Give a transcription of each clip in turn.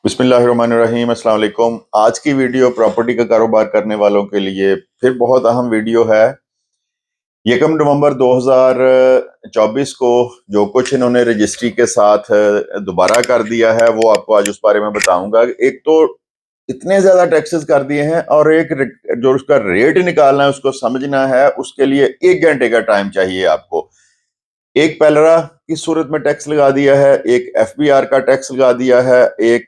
बिस्मिल्लाहिर्रहमानिर्रहीम अस्सलाम वालेकुम। आज की वीडियो प्रॉपर्टी का कारोबार करने वालों के लिए फिर बहुत अहम वीडियो है। 1 नवंबर 2024 को जो कुछ इन्होंने रजिस्ट्री के साथ दोबारा कर दिया है वो आपको आज उस बारे में बताऊंगा। एक तो इतने ज्यादा टैक्सेस कर दिए हैं और एक जो उसका रेट निकालना है उसको समझना है, उसके लिए 1 घंटे का टाइम चाहिए आपको। एक पेलरा की सूरत में टैक्स लगा दिया है, एक एफबीआर का टैक्स लगा दिया है, एक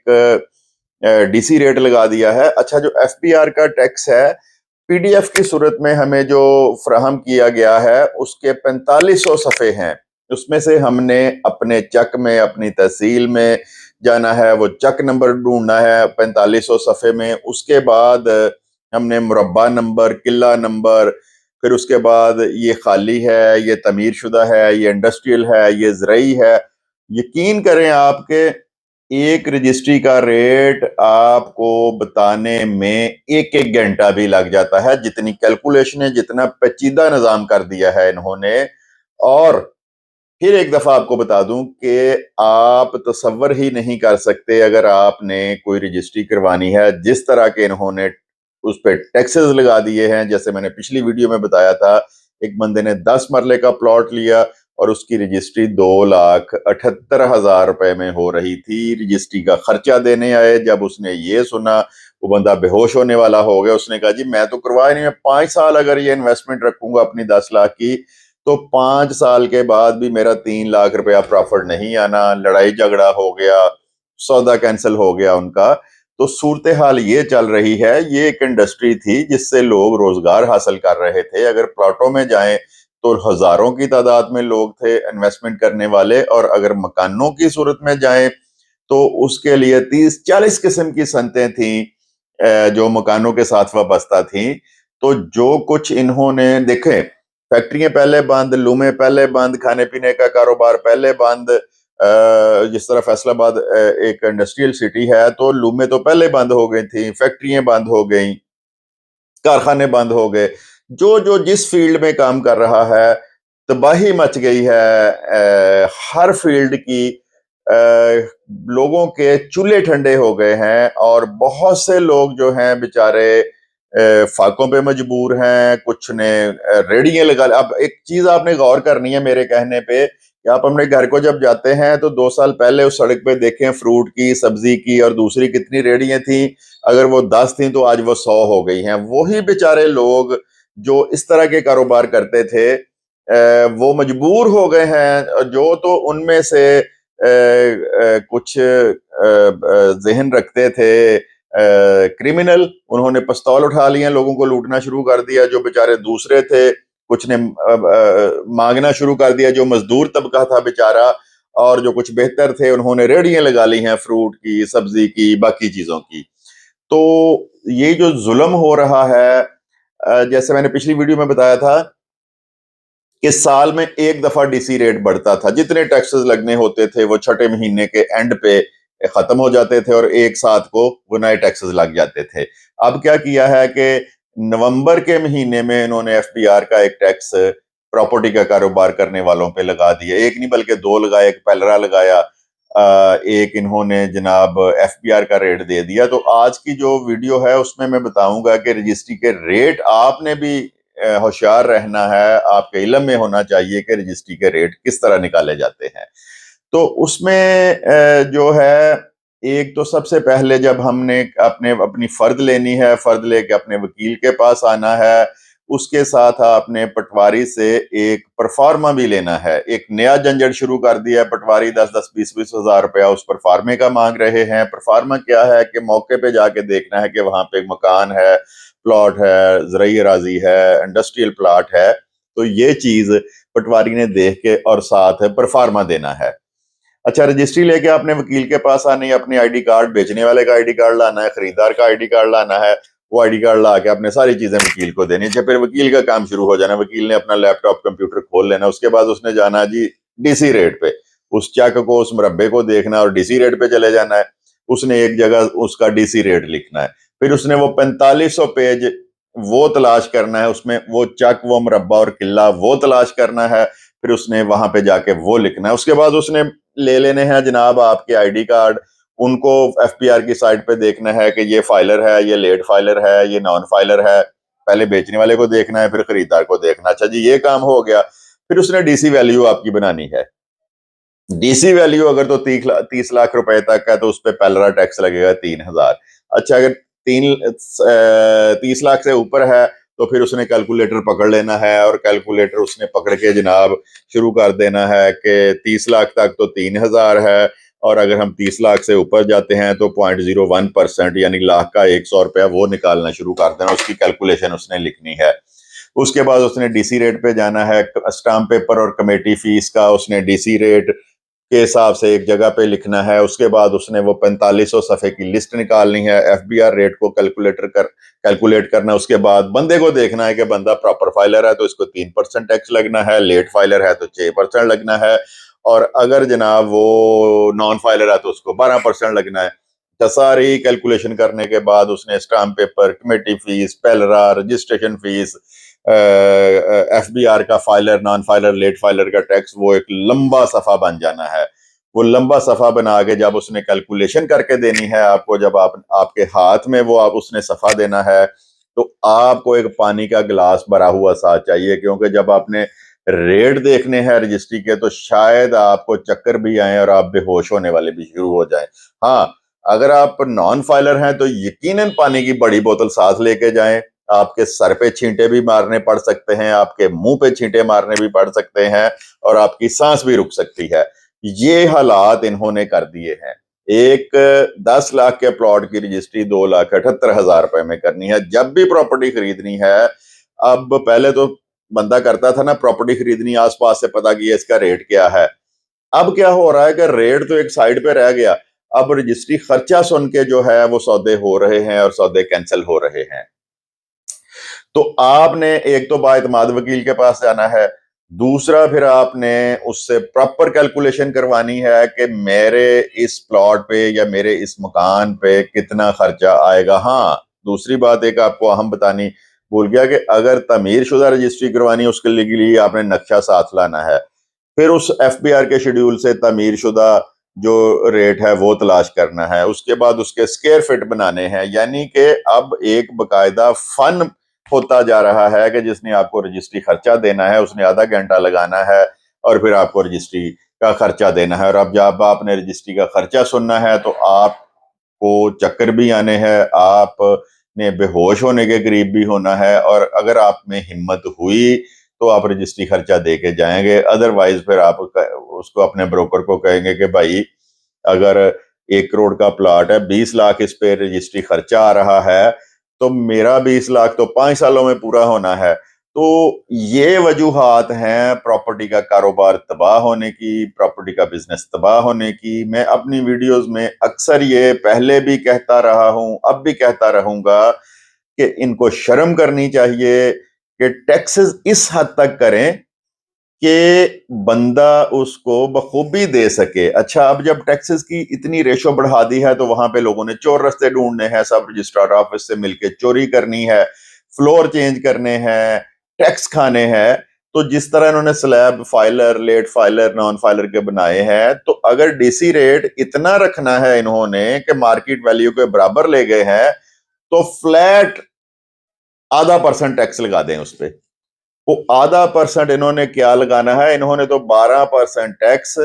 डीसी रेट लगा दिया है। अच्छा, जो एफबीआर का टैक्स है पीडीएफ की सूरत में हमें जो फ्राहम किया गया है उसके 4500 सफ़े हैं। उसमें से हमने अपने चक में, अपनी तहसील में जाना है, वो चक नंबर ढूंढना है 4500 सफ़े में। उसके बाद हमने मुरब्बा नंबर, किला नंबर, फिर उसके बाद ये खाली है, ये तमीर शुदा है, ये इंडस्ट्रियल है, ये ज़रई है। यकीन करें आपके एक रजिस्ट्री का रेट आपको बताने में एक एक घंटा भी लग जाता है, जितनी कैलकुलेशन है, जितना पेचीदा निजाम कर दिया है इन्होंने। और फिर एक दफा आपको बता दूं कि आप तसव्वुर ही नहीं कर सकते, अगर आपने कोई रजिस्ट्री करवानी है, जिस तरह के इन्होंने उस पर टैक्सेस लगा दिए हैं। जैसे मैंने पिछली वीडियो में बताया था, एक बंदे ने 10 मरले का प्लॉट लिया और उसकी रजिस्ट्री 2,78,000 रुपए में हो रही थी। रजिस्ट्री का खर्चा देने आए, जब उसने ये सुना वो बंदा बेहोश होने वाला हो गया। उसने कहा जी मैं तो करवाया नहीं, मैं 5 साल अगर ये इन्वेस्टमेंट रखूंगा अपनी 10 लाख की तो 5 साल के बाद भी मेरा 3 लाख रुपया प्रॉफिट नहीं आना। लड़ाई झगड़ा हो गया, सौदा कैंसिल हो गया उनका। तो सूरत हाल ये चल रही है। ये एक इंडस्ट्री थी जिससे लोग रोजगार हासिल कर रहे थे। अगर प्लॉटों में जाएं तो हजारों की तादाद में लोग थे इन्वेस्टमेंट करने वाले, और अगर मकानों की सूरत में जाएं तो उसके लिए 30-40 किस्म की सनतें थी जो मकानों के साथ वाबस्ता थी। तो जो कुछ इन्होंने देखे, फैक्ट्रियां पहले बंद, लूमें पहले बंद, खाने पीने का कारोबार पहले बंद। जिस तरह फैसलाबाद एक इंडस्ट्रियल सिटी है, तो लूमें तो पहले बंद हो गई थी, फैक्ट्रियां बंद हो गई, कारखाने बंद हो गए। जो जो जिस फील्ड में काम कर रहा है, तबाही मच गई है हर फील्ड की। लोगों के चूल्हे ठंडे हो गए हैं और बहुत से लोग जो हैं बेचारे फाकों पे मजबूर हैं। कुछ ने रेड़ियां लगा। अब एक चीज आपने गौर करनी है मेरे कहने पे, कि आप अपने घर को जब जाते हैं तो 2 साल पहले उस सड़क पे देखें फ्रूट की, सब्जी की और दूसरी कितनी रेड़ियां थी। अगर वो 10 थी तो आज वो 100 हो गई हैं। वही बेचारे लोग जो इस तरह के कारोबार करते थे वो मजबूर हो गए हैं। जो तो उनमें से कुछ जहन रखते थे क्रिमिनल, उन्होंने पिस्तौल उठा लिए, लोगों को लूटना शुरू कर दिया। जो बेचारे दूसरे थे, कुछ ने मांगना शुरू कर दिया, जो मजदूर तबका था बेचारा। और जो कुछ बेहतर थे उन्होंने रेड़ियां लगा ली हैं फ्रूट की, सब्जी की, बाकी चीजों की। तो ये जो जुल्म हो रहा है, जैसे मैंने पिछली वीडियो में बताया था कि साल में एक दफा डीसी रेट बढ़ता था। जितने टैक्सेस लगने होते थे वो छठे महीने के एंड पे खत्म हो जाते थे और एक साथ को वो नए टैक्सेस लग जाते थे। अब क्या किया है कि नवंबर के महीने में इन्होंने एफबीआर का एक टैक्स प्रॉपर्टी का कारोबार करने वालों पे लगा दिया। एक नहीं बल्कि दो लगाए, एक पेलरा लगाया, एक इन्होंने जनाब एफबीआर का रेट दे दिया। तो आज की जो वीडियो है उसमें मैं बताऊंगा कि रजिस्ट्री के रेट आपने भी होशियार रहना है, आपके इल्म में होना चाहिए कि रजिस्ट्री के रेट किस तरह निकाले जाते हैं। तो उसमें जो है, एक तो सबसे पहले जब हमने अपनी फर्द लेनी है, फर्द लेके अपने वकील के पास आना है। उसके साथ आपने पटवारी से एक परफार्मा भी लेना है। एक नया झंझट शुरू कर दिया है, पटवारी 10-10, 20-20 हजार रुपया उस परफार्मे का मांग रहे हैं। परफार्मा क्या है कि मौके पे जाके देखना है कि वहां पे मकान है, प्लॉट है, ज़राई अराजी है, इंडस्ट्रियल प्लॉट है। तो ये चीज पटवारी ने देख के और साथ परफार्मा देना है। अच्छा, रजिस्ट्री लेके आपने वकील के पास आनी है। अपनी आईडी कार्ड, बेचने वाले का आईडी कार्ड लाना है, खरीदार का आईडी कार्ड लाना है। वो आईडी कार्ड ला के आपने सारी चीजें वकील को देनी है। फिर वकील का काम शुरू हो जाना। वकील ने अपना लैपटॉप कंप्यूटर खोल लेना। उसके बाद उसने जाना जी डीसी रेट पे, उस चेक को, उस मुरब्बे को देखना और डीसी रेट पे चले जाना है। उसने एक जगह उसका डीसी रेट लिखना है। फिर उसने वो 4500 पेज वो तलाश करना है, उसमें वो चक, वो मुरब्बा और किला वो तलाश करना है। फिर उसने वहां पे जाके वो लिखना है। उसके बाद उसने ले लेने हैं जनाब आपके आईडी कार्ड। उनको एफपीआर की साइट पे देखना है कि ये फाइलर है, ये लेट फाइलर है, ये नॉन फाइलर है। पहले बेचने वाले को देखना है, फिर खरीदार को देखना। अच्छा जी, ये काम हो गया। फिर उसने डीसी वैल्यू आपकी बनानी है। डीसी वैल्यू अगर तो 30 लाख रुपए तक है तो उस पर पेलरा टैक्स लगेगा 3,000। अच्छा, अगर 30 लाख से ऊपर है तो फिर उसने कैलकुलेटर पकड़ लेना है, और कैलकुलेटर उसने पकड़ के जनाब शुरू कर देना है कि 30 लाख तक तो 3,000 है, और अगर हम 30 लाख से ऊपर जाते हैं तो 0.01% यानी लाख का 100 रुपया वो निकालना शुरू कर देना। उसकी कैलकुलेशन उसने लिखनी है। उसके बाद उसने डीसी रेट पे जाना है। स्टाम्प पेपर और कमेटी फीस का उसने डीसी रेट के हिसाब से एक जगह पे लिखना है। उसके बाद उसने वो 4500 सफ़े की लिस्ट निकालनी है, एफबीआर रेट को कैलकुलेट करना। उसके बाद बंदे को देखना है कि बंदा प्रॉपर फाइलर है तो इसको 3% टैक्स लगना है, लेट फाइलर है तो 6% लगना है, और अगर जनाब वो नॉन फाइलर है तो उसको 12% लगना है। तो सारी कैलकुलेशन करने के बाद उसने स्टाम्प पेपर, कमेटी फीस, पेलरा, रजिस्ट्रेशन फीस, एफबीआर का filer, non filer, late filer का टैक्स, वो एक लंबा सफा बन जाना है। वो लंबा सफा बना के जब उसने कैलकुलेशन करके देनी है आपको, जब आपके हाथ में वो आप उसने सफा देना है, तो आपको एक पानी का गिलास भरा हुआ साथ चाहिए, क्योंकि जब आपने रेट देखने हैं रजिस्ट्री के तो शायद आपको चक्कर भी आए और आप बेहोश होने वाले भी शुरू हो जाएं। हाँ, अगर आप नॉन फाइलर हैं तो यकीनन पानी की बड़ी बोतल साथ लेके जाएं। आपके सर पे छींटे भी मारने पड़ सकते हैं, आपके मुंह पे छींटे मारने भी पड़ सकते हैं, और आपकी सांस भी रुक सकती है। ये हालात इन्होंने कर दिए हैं। एक 10 लाख के प्लॉट की रजिस्ट्री 2,78,000 रुपए में करनी है जब भी प्रॉपर्टी खरीदनी है। अब पहले तो बंदा करता था ना, प्रॉपर्टी खरीदनी, आसपास से पता किया इसका रेट क्या है। अब क्या हो रहा है कि रेट तो एक साइड पे रह गया, अब रजिस्ट्री खर्चा सुन के जो है वो सौदे हो रहे हैं और सौदे कैंसिल हो रहे हैं। तो आपने एक तो बाएतमाद वकील के पास जाना है, दूसरा फिर आपने उससे प्रॉपर कैलकुलेशन करवानी है कि मेरे इस प्लॉट पे या मेरे इस मकान पे कितना खर्चा आएगा। हाँ, दूसरी बात एक आपको अहम बतानी भूल गया कि अगर तमीर शुदा रजिस्ट्री करवानी है उसके लिए आपने नक्शा साथ लाना है। फिर उस एफबीआर के शेड्यूल से तमीर शुदा जो रेट है वो तलाश करना है। उसके बाद उसके स्क्वायर फीट बनाने हैं, यानी कि अब एक बकायदा फन होता जा रहा है कि जिसने आपको रजिस्ट्री खर्चा देना है उसने आधा घंटा लगाना है और फिर आपको रजिस्ट्री का खर्चा देना है। और अब जब आपने रजिस्ट्री का खर्चा सुनना है तो आपको चक्कर भी आने हैं, आपने बेहोश होने के करीब भी होना है, और अगर आप में हिम्मत हुई तो आप रजिस्ट्री खर्चा दे के जाएंगे। अदरवाइज फिर आप उसको अपने ब्रोकर को कहेंगे कि भाई अगर 1 करोड़ का प्लॉट है, 20 लाख इस पे रजिस्ट्री खर्चा आ रहा है, तो मेरा 20 लाख तो 5 सालों में पूरा होना है। तो ये वजूहात हैं प्रॉपर्टी का कारोबार तबाह होने की, प्रॉपर्टी का बिजनेस तबाह होने की। मैं अपनी वीडियोस में अक्सर ये पहले भी कहता रहा हूं, अब भी कहता रहूंगा कि इनको शर्म करनी चाहिए कि टैक्सेस इस हद तक करें कि बंदा उसको बखूबी दे सके। अच्छा, अब जब टैक्सेस की इतनी रेशो बढ़ा दी है तो वहां पे लोगों ने चोर रास्ते ढूंढने हैं, सब रजिस्ट्रार ऑफिस से मिलके चोरी करनी है, फ्लोर चेंज करने हैं, टैक्स खाने हैं। तो जिस तरह इन्होंने slab filer, late filer, non filer के बनाए हैं, तो अगर डीसी रेट इतना रखना है इन्होंने कि मार्केट वैल्यू के बराबर ले गए हैं, तो फ्लैट ½ % टैक्स लगा दें उस पर। वो ½ % इन्होंने क्या लगाना है, इन्होंने तो 12% टैक्स,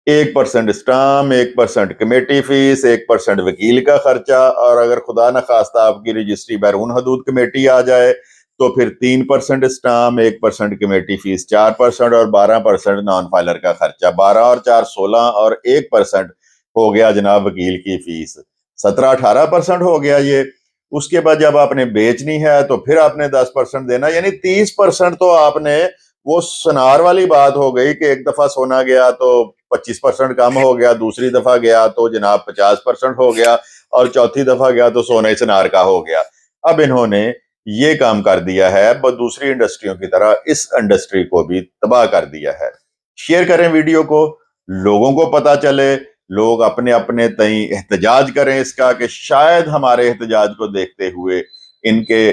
1% स्टाम्प, 1% कमेटी फीस, 1% वकील का खर्चा, और अगर खुदा न खास्ता आपकी रजिस्ट्री बैरून हदूद कमेटी आ जाए तो फिर 3% स्टाम्प, 1% कमेटी फीस, 4% और 12% नॉन फाइलर का खर्चा। 12 और 4 16 और 1% हो गया जनाब वकील की फीस, 17-18% हो गया ये। उसके बाद जब आपने बेचनी है तो फिर आपने 10% देना, यानी 30% तो आपने, वो सुनार वाली बात हो गई कि एक दफा सोना गया तो 25% कम हो गया, दूसरी दफा गया तो जनाब 50% हो गया, और चौथी दफा गया तो सोने सुनार का हो गया। अब इन्होंने ये काम कर दिया है, दूसरी इंडस्ट्रियों की तरह इस इंडस्ट्री को भी तबाह कर दिया है। शेयर करें वीडियो को, लोगों को पता चले, लोग अपने अपने तई एहतजाज करें इसका, कि शायद हमारे एहतजाज को देखते हुए इनके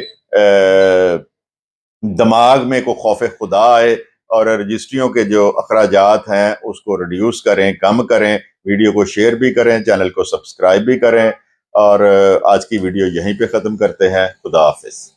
दिमाग में को खौफ खुदा आए और रजिस्ट्रियों के जो अखराजात हैं उसको रिड्यूस करें, कम करें। वीडियो को शेयर भी करें, चैनल को सब्सक्राइब भी करें। और आज की वीडियो यहीं पे ख़त्म करते हैं। खुदा हाफिज़।